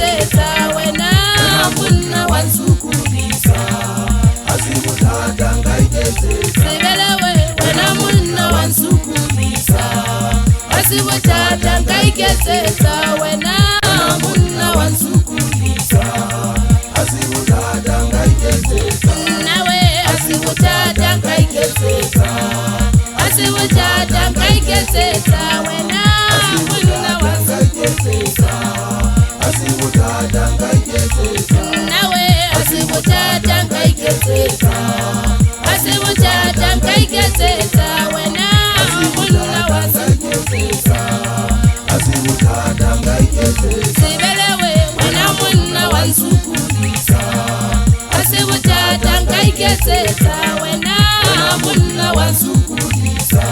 iketsetsa wena monna wa nsukulisa asibutata ngaiketsetsa sebelewe wena monna wa nsukulisa asibutata ngaiketsetsa wena monna wa nsukulisa asibutata ngaiketsetsa nawe asibutata ngaiketsetsa asibutata ngaiketsetsa wena monna wa nsukulisa asibutata ngaiketsetsa nawe asibutata ngaiketsetsa asibutata ngaiketsetsa wena monna wa nsukulisa asibutata ngaiketsetsa sibelewe wena monna wa nsukulisa asibutata ngaiketsetsa wena monna wa nsukulisa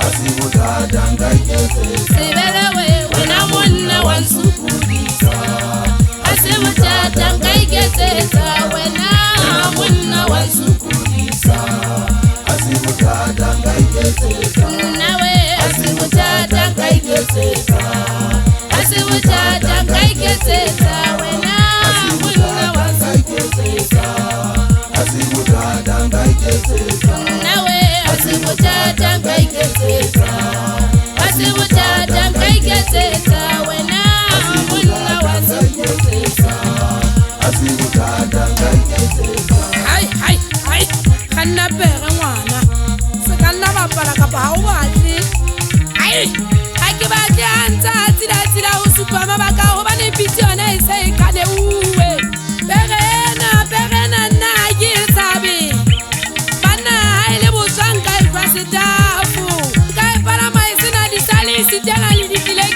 asibutata ngaiketsetsa sibelewe wena monna wa nsukulisa asibutata ngaiketsetsa wena monna wa nsukulisa asibutata ngaiketsetsa nawe asibutata ngaiketsetsa asibutata ngaiketsetsa wena monna wa ngaiketsetsa asibutata ngaiketsetsa nawe asibutata ngaiketsetsa asibutata ngaiketsetsa wena monna wa nsukulisa asibutata ngaiketsetsa hai kanna pere ngwana se kanna bapala kapa ha o batle ha ke batle a ntse a tsila ho supa mabaka ho ba ne pitsi yona e se e kane uwe perena nna ke tsabe bana ha ile boswa nka e fa setafu nka e palama e sena disalisi tela le dikile